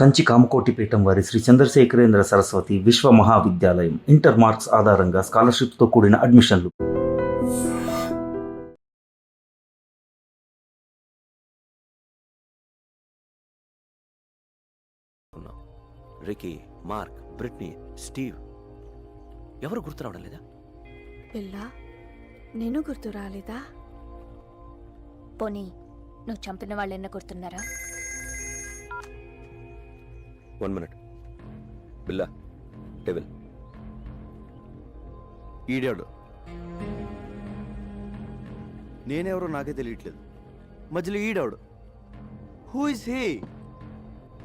కంచి కామకోటిపీఠం వారి శ్రీ చంద్రశేఖరేంద్ర సరస్వతి విశ్వ మహావిద్యాలయం inter marks ఆధారంగా స్కాలర్షిప్తో కూడిన అడ్మిషన్లు. రికీ, మార్క్, బ్రిట్నీ, స్టీవ్ ఎవరు గుర్తు రావడం లేదా? పిల్ల నేను గుర్తు రాలేదా? పోనీ నువ్వు చంపిన వాళ్ళెన్న గుర్తున్నారా? 1 minute. బిల్లా, డెవిల్. ఈడాడు. నేనెవరో నాకే తెలియట్లేదు. మధ్యలో ఈడాడు. Who is he?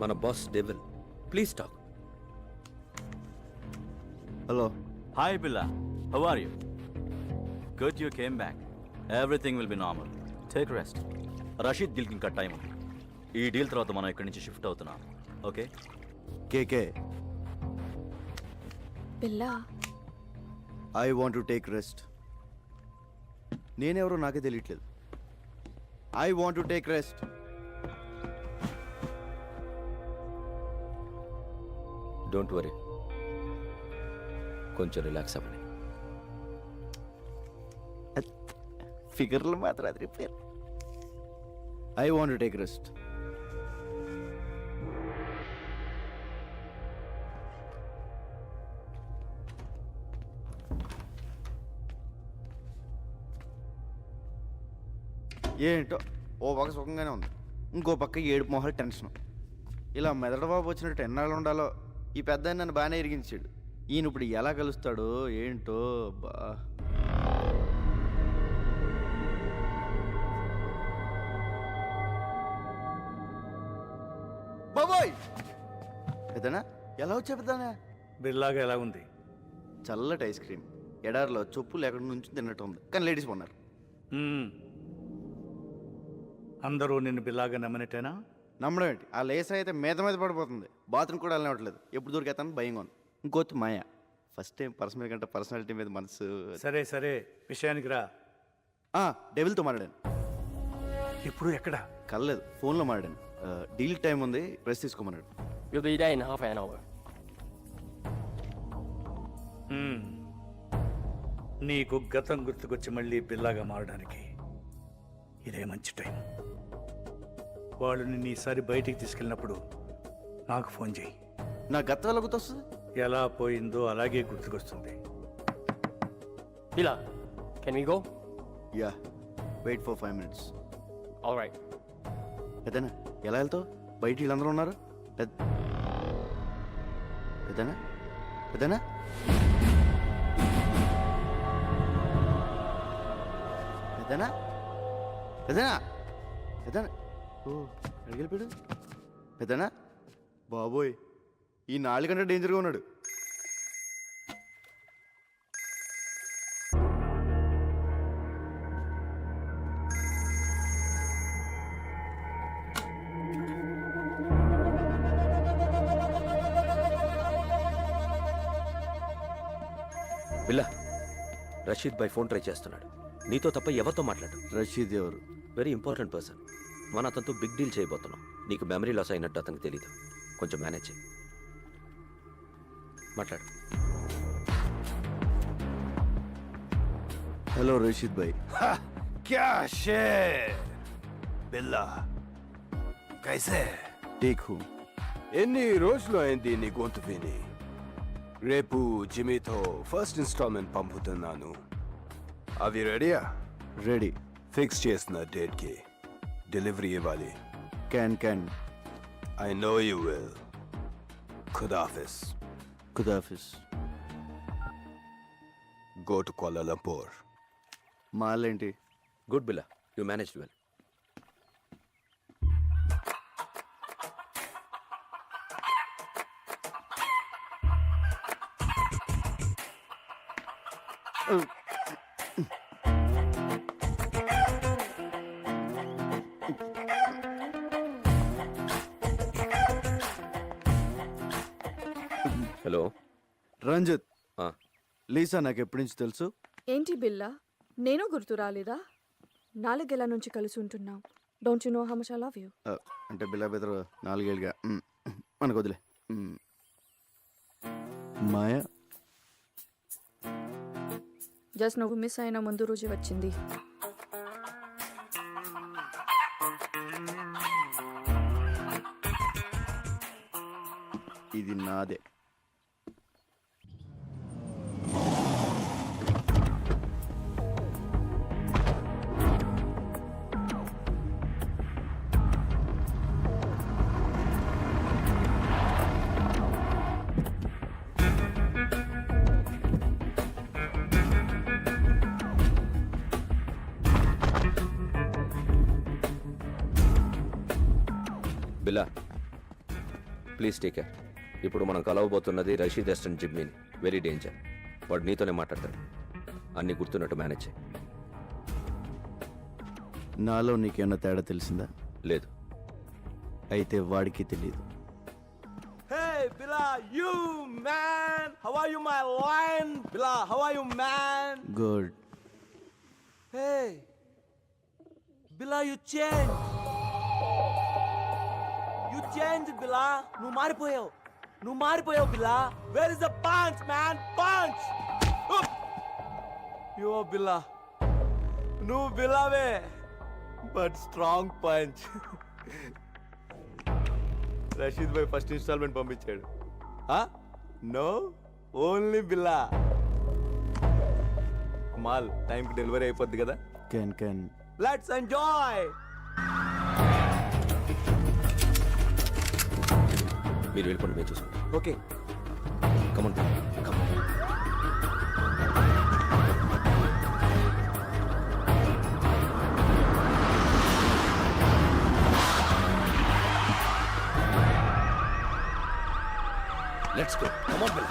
మన boss devil. Please talk. Hello. Hi Billa, how are you? Good you came back. Everything will be normal. Take rest. Rashid డీల్కి ఇంకా టైం ఉంది. ఈ డీల్ తర్వాత మనం ఇక్కడి నుంచి షిఫ్ట్ అవుతున్నాం. ఓకే? కేకే. పిల్ల I want to take rest. నేనెవరో నాకే తెలియట్లేదు. I want to take rest. Don't worry, కొంచెం రిలాక్స్ అవ్వండి. ఫిగర్లు మాత్రం అది repair. I want to take rest. ఏంటో ఓ పక్క సుఖంగానే ఉంది, ఇంకో పక్క ఏడుపు మొహాలు టెన్షన్. ఇలా మెదడు బాబు వచ్చినట్టు ఎన్నాళ్ళు ఉండాలో. ఈ పెద్ద ఆయన నన్ను బాగానే ఇరిగించాడు. ఈయన ఇప్పుడు ఎలా కలుస్తాడో ఏంటో. బా బాబోయ్, పెద్దనా ఎలా వచ్చా పెద్దనా? బిర్లాగా ఎలా ఉంది? చల్లటి ఐస్ క్రీమ్ ఎడారిలో చొప్పులు ఎక్కడి నుంచి తిన్నట్టు ఉంది, కానీ లేడీస్ కొన్నారు. అందరూ నిన్ను బిల్లాగా నమ్మనట్టేనా? నమ్మడం ఏంటి, ఆ లేస్ అయితే మీద పడిపోతుంది. బాత్రూమ్ కూడా వెళ్ళనివ్వట్లేదు, ఎప్పుడు దొరికేస్తాను భయంగా ఉంది. ఇంకోటి మాయ, ఫస్ట్ టైం పర్సనల్ కంటే పర్సనాలిటీ మీద మనసు. సరే సరే, విషయానికి రా. డెవిల్తో మాట్లాడాను. ఇప్పుడు ఎక్కడ? కలలేదు, ఫోన్లో మాట్లాడాను. డీల్ టైం ఉంది, press తీసుకోమన్నాడు. You'll be there in half an hour. నీకు గతం గుర్తుకొచ్చి మళ్ళీ బిల్లాగా మారడానికి ఇదే మంచి టైం. వాళ్ళు నిన్ను ఈసారి బయటికి తీసుకెళ్ళినప్పుడు నాకు ఫోన్ చేయి. నా గతం ఎలా గుర్తొస్తుంది? ఎలా పోయిందో అలాగే గుర్తుకొస్తుంది. Billa, can we go? Yeah, wait for 5 minutes. All right. పెద్దనా ఎలా వెళ్తావు? బయట వీళ్ళందరూ ఉన్నారు. పెద్దనా పెద్దనా పెద్దనా పెద్దనా పెద్దనా ఓ అడిగిపోయాడు. పెద్దనా బాబోయ్, ఈ నాలుగు కంటే డేంజర్గా ఉన్నాడు. బిల్లా, రషీద్ బై ఫోన్ ట్రై చేస్తున్నాడు. నీతో తప్ప ఎవరితో మాట్లాడు? రషీద్ ఎవరు? Very important person. మన అతనితో బిగ్ డీల్ చేయబోతున్నాం. నీకు మెమరీ లాస్ అయినట్టు అతనికి తెలీదు. కొంచెం మేనేజ్ చేయి. మాట్లాడు. హలో రషీద్ భాయ్. క్యా షేర్ బిల్లా, కైసే? Take who. ఎన్ని రోజులు అయింది నీ గొంతు విని? రేపు జిమీతో ఫస్ట్ ఇన్స్టాల్మెంట్ పంపుతున్నాను. అవి రెడీయా? రెడీ. ఫిక్స్ చేసిన డేట్కి డెలివరీ ఇవ్వాలి. Can. I know you will. ఖుదాఫిస్. ఖుదాఫిస్. Go to Kuala Lumpur. మాలేంటి? Good Billa, you manage well. Hello Ranjith. Lisa నాకు ఎప్పటి నుంచి తెలుసు. ఏంటి బిల్ల, నేను గుర్తు రాలేదా? 4 ఏళ్ల నుంచి కలిసి ఉంటున్నాం. Don't you know how much I love you? అంటే బిల్లా బెదరు 4 ఏళ్ళుగా. మనకు వదిలే. మాయ జస్ట్ నువ్వు మిస్ అయిన ముందు రోజు వచ్చింది. ఇది నాదే. బిల్లా ప్లీజ్ టేక్ కేర్. ఇప్పుడు మనం కలవబోతున్నది రషీద్ అసిస్టెంట్ జిమ్మీని. Very danger. వాడు నీతోనే మాట్లాడతాడు. అన్నీ గుర్తున్నట్టు మేనేజ్ చేయి. నాలో నీకేమన్నా తేడా తెలిసిందా? లేదు. అయితే వాడికి తెలియదు. Hey, Billa, you man! How are you, my lion? Billa, how are you, man? Good. Hey, Billa, you changed. You changed, Billa. నువ్వు మారిపోయావు, Billa. Where is the punch, man? Punch! You are Billa. నువ్వు Billaవే, but strong punch. Rashid bhai first installment పంపించాడు. No, only Billa. మాల్ టైంకి delivery అయిపోద్ది కదా. Can let's enjoy. మీరు వెళ్ళిపోండి, మేము చూసుకుంటాం. Okay, come on come on. Let's go. Come on, Bill.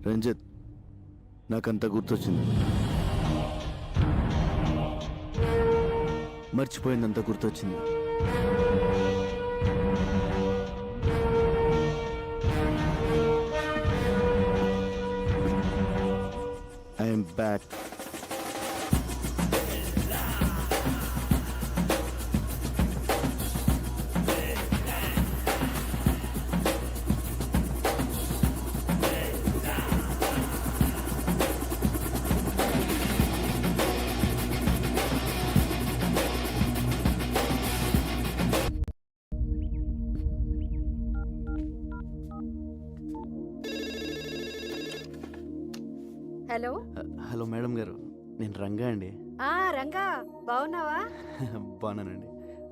Ranjith, నాకంతా గుర్తొచ్చింది. మర్చిపోయిందంతా గుర్తొచ్చింది. I'm back. Hello. Hello madam గారు, నేను రంగా అండి. రంగా, బాగున్నావా? బాగున్నానండి.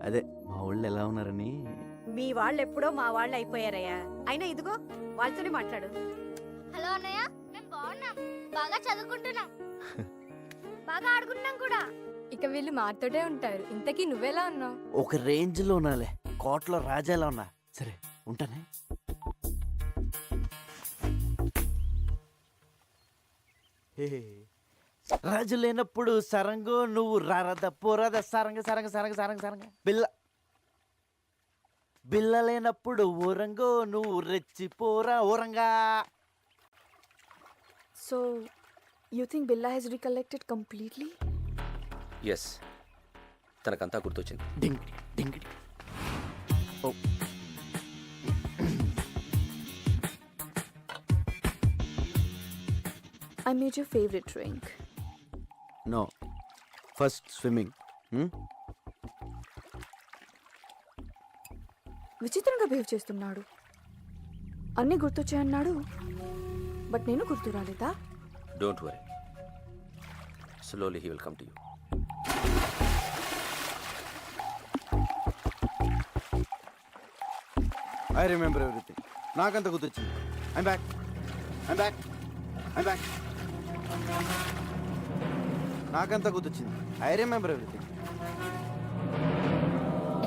అదే మా వాళ్ళు ఎలా ఉన్నారని. మీ వాళ్ళు ఎప్పుడో మా వాళ్ళు అయిపోయారయ్యా. అయినా ఇదిగో వాళ్ళతోనే మాట్లాడు. హలో అన్నయ్య, మేము బాగున్నాం, బాగా చదువుకుంటున్నాం, బాగా ఆడుకుంటున్నాం కూడా. ఇక వీళ్ళు మాతోటే ఉంటారు. ఇంతకీ నువ్వెలా ఉన్నావు? ఒక రేంజ్ లో ఉన్నాలే, కోట్లో రాజాలా ఉన్నా. సరే ఉంటానే. రాజు లేనప్పుడు సరంగు, నువ్వు రారద పోరాద సరంగ సరంగ సరంగ సరంగ సరంగ. బిల్ల లేనప్పుడు ఊరంగో, నువ్వు రెచ్చిపోరా ఊరంగా. So you think Billa he's recollected completely? Yes, తనకంతా గుర్తొచ్చింది. డింగిడి డింగిడి. Oh I made your favorite drink. No first swimming. విచిత్రంగా బిహేవ్ చేస్తున్నాడు. అన్నీ గుర్తొచ్చాయన్నాడు, బట్ నేను గుర్తు రాలేదా? Don't worry, slowly he will come to you. I remember everything. నాకంత గుర్తొచ్చింది. I'm back. నాకంత గుర్తొచ్చింది. I remember everything.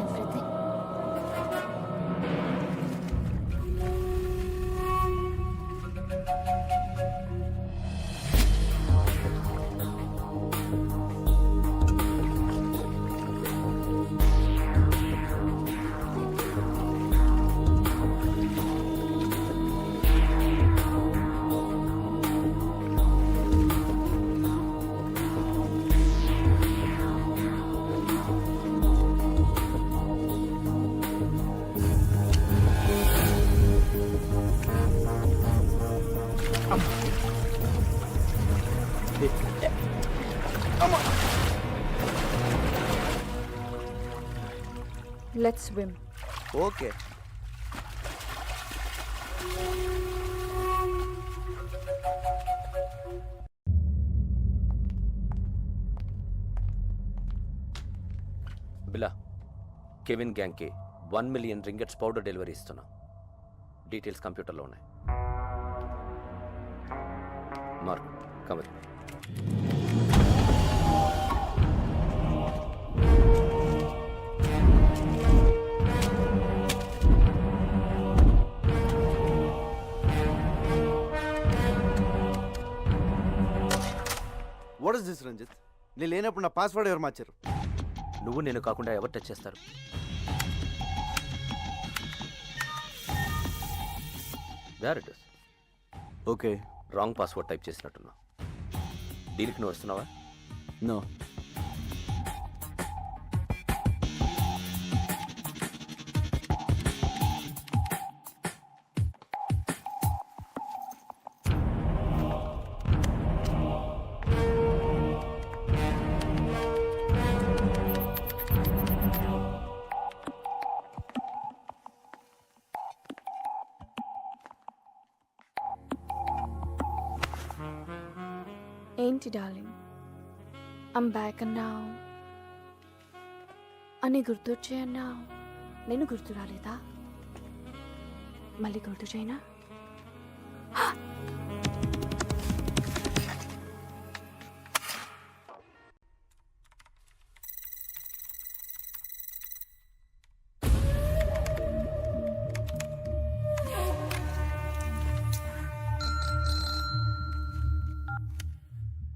Everything. Let's swim. Okay. Billa, Kevin గ్యాంగ్కి 1 మిలియన్ రింగెట్స్ పౌడర్ డెలివరీ ఇస్తున్నాం. డీటెయిల్స్ కంప్యూటర్లో ఉన్నాయి. మార్క్, కమర్. What is this Ranjith? నేను లేనప్పుడు నా పాస్వర్డ్ ఎవరు మార్చారు? నువ్వు నేను కాకుండా ఎవరు టచ్ చేస్తారు? Where it is. Okay. Wrong password type చేసినట్టున్నా. డీల్కి నువ్వు వస్తున్నావా? నో. ఏంటి డార్లింగ్, ఐమ్ బ్యాక్ అన్నావు, అని గుర్తొచ్చాయన్నావు, నేను గుర్తు రాలేదా? మళ్ళీ గుర్తు చేయనా?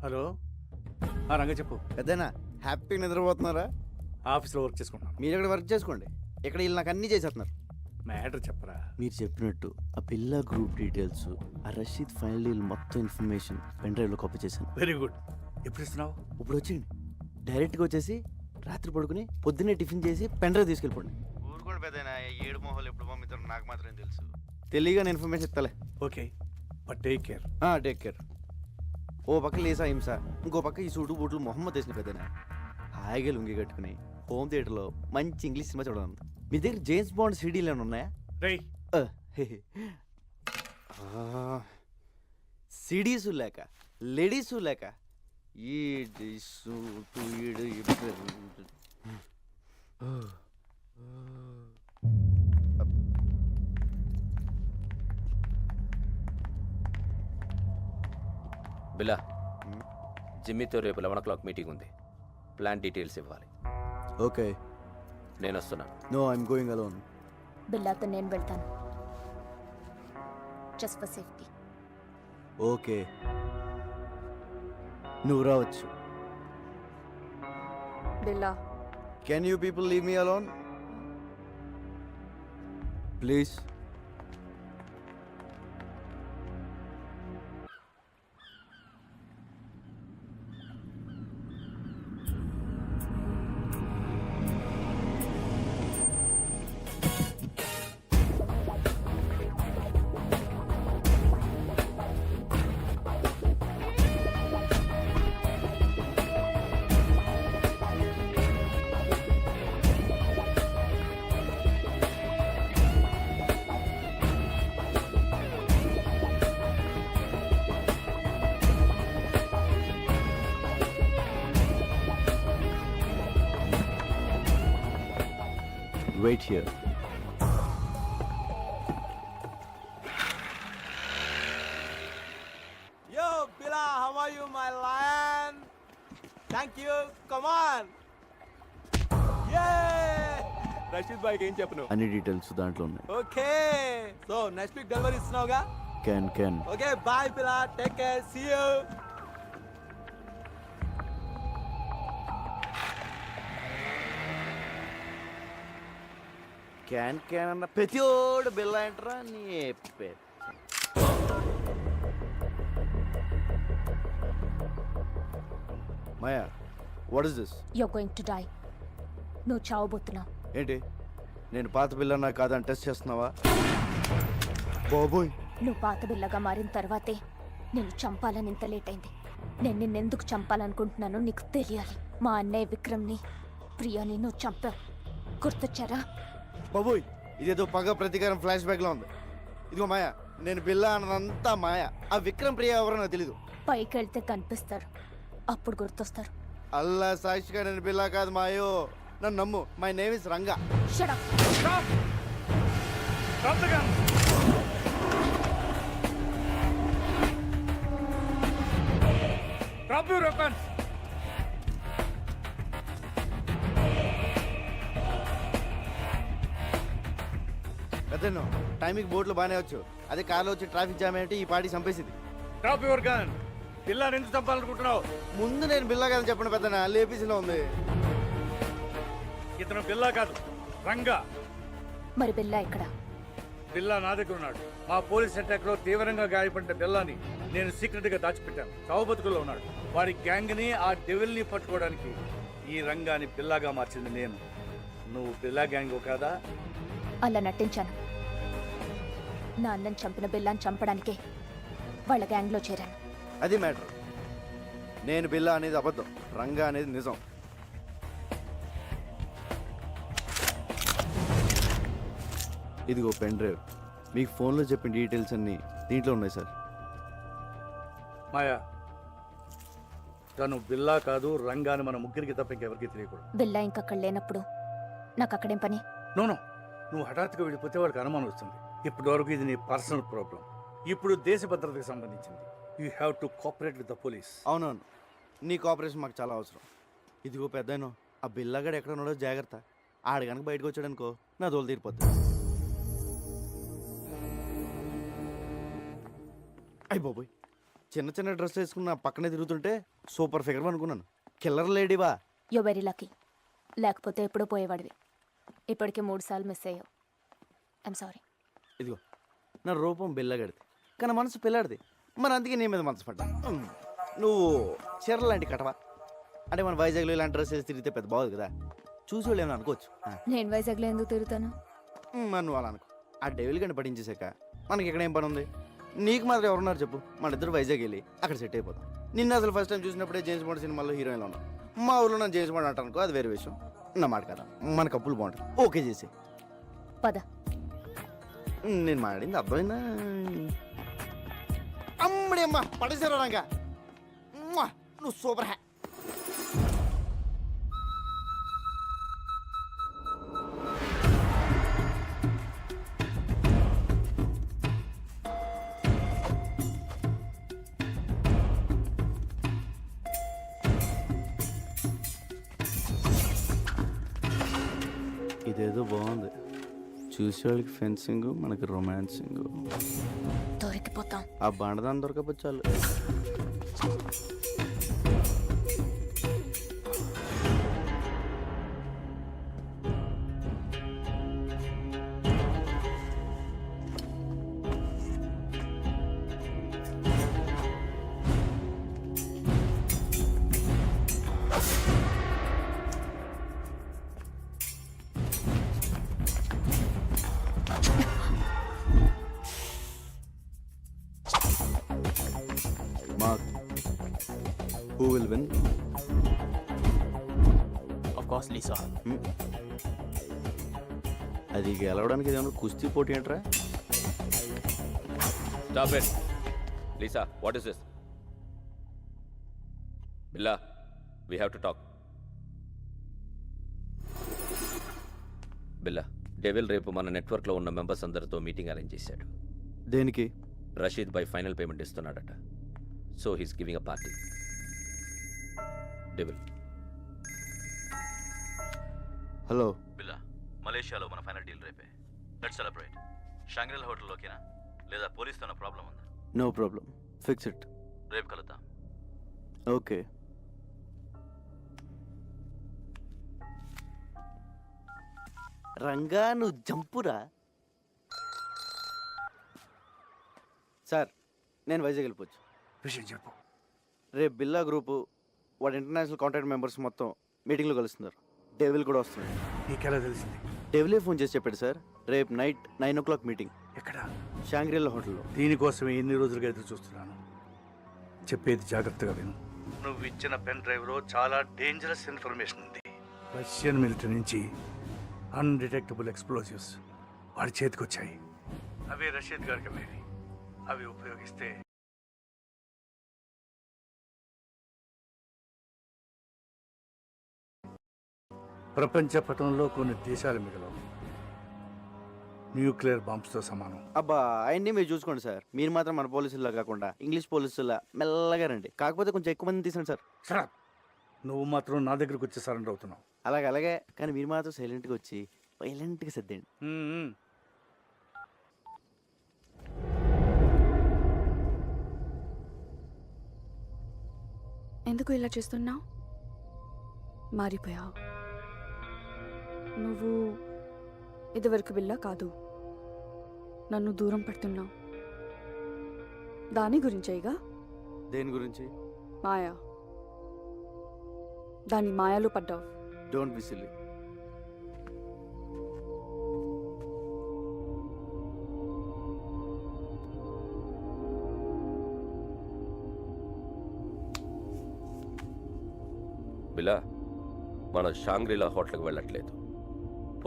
హలో, రంగ చెప్పు. పెద్దనా హ్యాపీగా నిద్రపోతున్నారా? ఆఫీస్లో వర్క్ చేసుకుంటున్నాను. మీరు ఇక్కడ వర్క్ చేసుకోండి, ఇక్కడ వీళ్ళు నాకు అన్నీ చేసేస్తున్నారు. మ్యాటర్ చెప్పరా. మీరు చెప్పినట్టు ఆ పిల్ల గ్రూప్ డీటెయిల్స్, ఆ రషీద్ ఫైనల్ డీల్ మొత్తం ఇన్ఫర్మేషన్ పెన్ డ్రైవ్లో కాపీ చేశాను. Very good. ఎప్పుడు ఇస్తున్నావు? ఇప్పుడు వచ్చింది. డైరెక్ట్గా వచ్చేసి రాత్రి పడుకుని పొద్దున్నే టిఫిన్ చేసి పెన్ డ్రైవ్ తీసుకెళ్ళిపోండి. ఊరుకోండి పెద్దనా, 7 మొహాలు ఎప్పుడు పంపిస్తారో నాకు మాత్రం తెలుసు. తెలియగానే ఇన్ఫర్మేషన్ ఇస్తలే. Okay, but take care. Take care. ఓ పక్క లేసా హింస, ఇంకో పక్క ఈ సూటు బూట్లు మొహమ్మద్ వేసిన పెద్దనా హాయిగా లుంగి కట్టుకుని హోమ్ థియేటర్లో మంచి ఇంగ్లీష్ సినిమా చూడాలి. మీ దగ్గర జేమ్స్ బాండ్ సీడీలు ఏమైనా ఉన్నాయా? రేయ్, సిడీసు లేక లేడీసు లేక ఈ బిలా, జిమ్మీతో రేపు 11 o'clock మీటింగ్ ఉంది. ప్లాన్ డీటెయిల్స్ ఇవ్వాలి. ఓకే. నేను వస్తున్నాను. No, I'm going alone. బిల్లాతో నేను వెళ్తాను, జస్ట్ ఫర్ సేఫ్టీ. ఓకే, నువ్వు రావచ్చు. Billa, can you people leave me alone please? Wait here. Yo, Bila, how are you, my lion? Thank you. Come on. Yeah. Rashid బాయ్కి ఏం చెప్పను? అన్ని డీటెయిల్స్ దాంట్లో ఉన్నాయి. Okay. So next week delivery ఇస్తున్నావుగా? కెన్ ఓకే, బాయ్ Billa. Take care. See you. క్యాన్ అన్న ప్రతిోడు బిల్ల ఏంట్రా నీ మాయా, what is this? You're going to die. నువ్వు చావబోతున్నావు. ఏంటి, నేను పాత బిల్లన్నా కాదని టెస్ట్ చేస్తున్నావా? బాబోయ్, నువ్వు పాత బిల్లగా మారిన తర్వాతే నేను చంపాలని ఇంత లేట్ అయింది. నేను నిన్నెందుకు చంపాలనుకుంటున్నానో నీకు తెలియాలి. మా అన్నయ్య విక్రమ్ని, ప్రియాని నువ్వు చంపావు. గుర్తొచ్చారా? బాబోయ్, ఇదేదో పగ ప్రతీకారం ఫ్లాష్ బ్యాక్ లో ఉంది. ఇదిగో మాయా, నేను బిల్లా అన్నదంతా మాయా. ఆ విక్రమ్ ప్రియ ఎవరో నాకు తెలీదు. పైకి వెళ్తే కనిపిస్తారు, అప్పుడు గుర్తొస్తారు. అల్లా సాక్షిగా నేను బిల్లా కాదు మాయో, నన్ను నమ్ము. My name is Ranga. Shut up. Drop the gun. Drop your weapons. పెద్దను టైంకి బోట్లో బాగానే వచ్చు, అదే కార్లో వచ్చి ట్రాఫిక్ జామ్ ఏంటి ఈ పార్టీ చంపేసింది. Drop your gun. పిల్లని ఎందుకు చంపాలనుకుంటున్నావు? ముందు నేను బిల్లా కాదని చెప్పండి పెద్దనా, లేపీసీలో ఉంది. ఇతను బిల్లా కాదు, రంగా. మరి బిల్లా ఇక్కడ? బిల్లా నా దగ్గర ఉన్నాడు. మా పోలీస్ అటాక్ లో తీవ్రంగా గాయపడిన బిల్లాని నేను సీక్రెట్ గా దాచిపెట్టాను. చావు బతుకుల్లో ఉన్నాడు. వారి గ్యాంగ్ ని, ఆ డెవిల్ ని పట్టుకోవడానికి ఈ రంగాని బిల్లాగా మార్చింది నేను. నువ్వు బిల్లా గ్యాంగ్ కాదా? అలా నటించాను. నా అన్నని చంపిన బిల్లాని చంపడానికే వాళ్ళ గ్యాంగ్లో చేరాను. అది మ్యాటర్. నేను బిల్లా అనేది అబద్ధం, రంగా అనేది నిజం. ఇదిగో పెన్ డ్రైవ్, మీకు ఫోన్లో చెప్పిన డీటెయిల్స్ అన్నీ దీంట్లో ఉన్నాయి సార్. మాయా, తను బిల్లా కాదు, రంగాని మన ముగ్గురికి తప్ప ఇంకెవరికి తెలియకూడదు. బిల్లా ఇంకక్కడ లేనప్పుడు నాకు అక్కడేం పని? నోనో, నువ్వు హఠాత్తుగా వెళ్ళిపోతే వాడికి అనుమానం వస్తుంది. ఇప్పటి వరకు ఇది నీ పర్సనల్ ప్రాబ్లం. ఇప్పుడు దేశ భద్రతకు సంబంధించింది. You have to cooperate with the police. అవునవును, నీ కోఆపరేషన్ మాకు చాలా అవసరం. ఇదిగో పెద్దను, ఆ బిల్లాగాడు ఎక్కడ ఉన్నాడో జాగ్రత్త. ఆడ కనుక బయటకు వచ్చాడనుకో నా దోలు తీరిపోతుంది. అయ్యి బాబోయ్, చిన్న చిన్న డ్రెస్ వేసుకున్న పక్కనే తిరుగుతుంటే సూపర్ ఫిగర్ అనుకున్నాను. కిల్లర్ లేడీవా? యో వెరీ లక్కీ. లేకపోతే ఎప్పుడో పోయేవాడివి. ఇప్పటికే 3 సార్లు మిస్ అయ్యావు. I'm sorry. ఇదిగో, నా రూపం బిల్లగాడిది కానీ మనసు పిల్లాడిది. మరి అందుకే నీ మీద మనసు పడ్డా. నువ్వు చీరలు లాంటి కటవా? అంటే మన వైజాగ్లో ఇలాంటి డ్రెస్ వేసి తిరిగితే పెద్ద బాగుంది కదా, చూసి వాళ్ళు ఏమైనా అనుకోవచ్చు. నేను వైజాగ్లో ఎందుకు తిరుగుతాను? మరి నువ్వు అలా అనుకో. ఆ డెవిల్ గంట పట్టించేసాక మనకి ఇక్కడ ఏం పని ఉంది? నీకు మాత్రం ఎవరున్నారు చెప్పు? మన ఇద్దరు వైజాగ్ వెళ్ళి అక్కడ సెట్ అయిపోతాం. నిన్న అసలు ఫస్ట్ టైం చూసినప్పుడే జేమ్స్ బాండ్ సినిమాలో హీరోయిన్లో ఉన్నాం. మా ఊళ్ళో నన్ను జేమ్స్ బాండ్ అంటానుకో, అది వేరే విషయం. నా మాట కదా, మన కప్పులు బాగుంటుంది. ఓకే చేసి పద. నేను మాట్లాడింది అర్థమైందా? అమ్మడి అమ్మ పడేసారా రంగా, నువ్వు సూపర్ హ్యా. ఇదేదో బాగుంది. చూసేవాళ్ళకి ఫెన్సింగ్, మనకి రొమాన్సింగ్. దొరికిపోతాం. ఆ బండదాన్ని దొరకపోతే చాలు. Mark, who will win? Of course, Lisa. అది గెలవడానికి ఏదైనా కుస్తీ పోటీ ఏంట్రా? Stop it. Lisa, what is this? Billa, we have to talk. Billa, devil రేపు మన నెట్వర్క్లో ఉన్న మెంబర్స్ అందరితో మీటింగ్ అరేంజ్ చేశాడు. దేనికి? రషీద్ బై ఫైనల్ పేమెంట్ ఇస్తున్నాడట. So he's giving a party. Devil. Hello. Billa, మలేషియాలో మన ఫైనల్ డీల్ రేపే. Let's celebrate. షాంగ్రిల్ హోటల్లోకేనా లేదా పోలీస్తో ప్రాబ్లం ఉందా? No problem, fix it. రేపు కలుద్దాం. ఓకే. రంగా నువ్వు జంపురా. సార్, నేను వైజాగ్ వెళ్ళిపోవచ్చు. విషయం చెప్పు. రేపు బిల్లా గ్రూపు వాడి ఇంటర్నేషనల్ కాంటాక్ట్ మెంబర్స్ మొత్తం మీటింగ్లో కలుస్తున్నారు. డెవిల్ కూడా వస్తున్నాడు. నీకెలా తెలిసింది? డెవిలే ఫోన్ చేసి చెప్పాడు సార్. రేపు నైట్ 9 o'clock మీటింగ్. ఎక్కడ? షాంగ్రిల్లా హోటల్లో. దీనికోసమే ఎన్ని రోజులుగా ఎదురు చూస్తున్నాను. చెప్పేది జాగ్రత్తగా విను. నువ్వు ఇచ్చిన పెన్ డ్రైవ్లో చాలా డేంజరస్ ఇన్ఫర్మేషన్ ఉంది. రష్యన్ మిలిటరీ నుంచి అన్డిటెక్టబుల్ ఎక్స్ప్లోజివ్స్ వాడి చేతికి వచ్చాయి. అవి రషీద్ గారికి అమ్మేవి. అవి ఉపయోగిస్తే ప్రపంచ పటంలో కొన్ని దేశాలు మిగలవు. న్యూక్లియర్ బాంబ్స్తో సమానం. అబ్బా, ఆయన్ని మీరు చూసుకోండి సార్. మీరు మాత్రం మన పోలీసుల్లా కాకుండా ఇంగ్లీష్ పోలీసుల్లా మెల్లగా రండి. కాకపోతే కొంచెం ఎక్కువ మంది తీసాను సార్. సరే, నువ్వు మాత్రం నా దగ్గరకు వచ్చి సరెండర్ అవుతున్నావు. అలాగే కానీ మీరు మాత్రం సైలెంట్గా వచ్చి వైలెంట్గా సర్దేయండి. ఎందుకు ఇలా చేస్తున్నావు? మారిపోయావు. నువ్వు ఇదివరకు బిల్లా కాదు. నన్ను దూరం పడుతున్నావు. దాని గురించేగా? దేని గురించి? మాయా. దాని మాయలో పడ్డావు. Don't be silly. బిలా, మనం షాంగ్రిలా హోటల్కి వెళ్ళట్లేదు.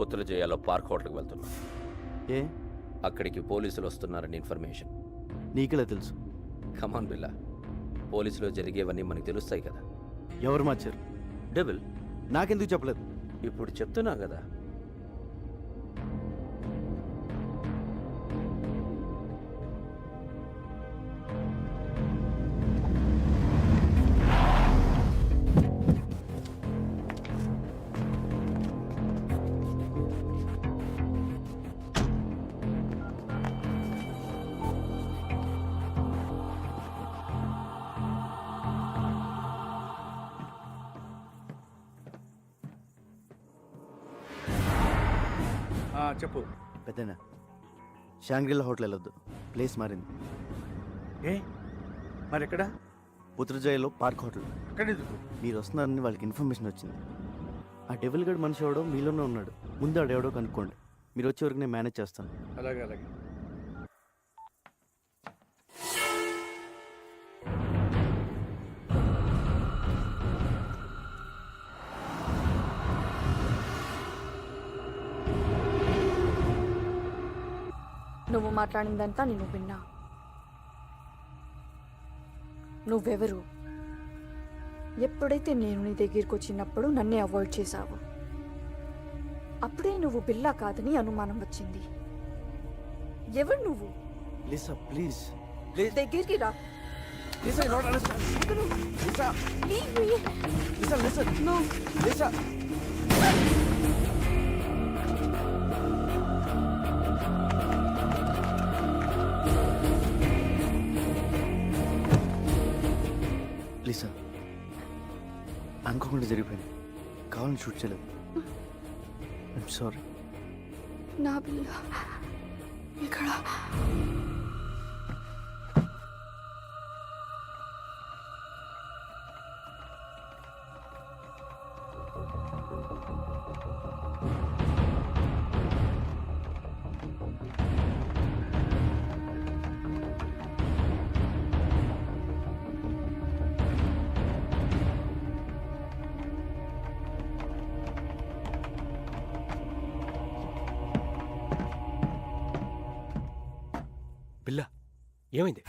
పుత్రజయాలో పార్క్ హోటల్కి వెళ్తున్నాం. ఏ? అక్కడికి పోలీసులు వస్తున్నారని ఇన్ఫర్మేషన్. నీకెలా తెలుసు? కమాన్ బిల్లా, పోలీసులో జరిగేవన్నీ మనకు తెలుస్తాయి కదా. ఎవరు మార్చారు? డెవిల్. నాకెందుకు చెప్పలేదు? ఇప్పుడు చెప్తున్నా కదా. చెప్పు. పెద్దనా, షాంగ్రిల్లా హోటల్ వెళ్ళొద్దు. ప్లేస్ మారింది. ఏ మరి ఎక్కడ? పుత్రజయలో పార్క్ హోటల్. అక్కడ ఎందుకు? మీరు వస్తున్నారని వాళ్ళకి ఇన్ఫర్మేషన్ వచ్చింది. ఆ డెవిల్ గడ్ మనిషి ఎవడో మీలోనే ఉన్నాడు. ముందు ఆడెవడో కనుక్కోండి. మీరు వచ్చే వరకు నేను మేనేజ్ చేస్తాను. అలాగే. నువ్వు మాట్లాడిందంతా నేను విన్నా. నువ్వెవరు? ఎప్పుడైతే నేను నీ దగ్గరికి వచ్చినప్పుడు నన్నే అవాయిడ్ చేశావు. అప్పుడే నువ్వు బిల్లా కాదని అనుమానం వచ్చింది. ఎవరు నువ్వు? లిసా, ప్లీజ్ దగ్గరికి రా. Lisa, you don't understand. Lisa, Leave me. Lisa, listen. No. Lisa. Lisa, అనుకోకుండా జరిగిపోయింది. కావాలని షూట్ చేయలేదు. I'm sorry. నా బిల్లా ఇక్కడ. బిల్లా, ఏమైంది?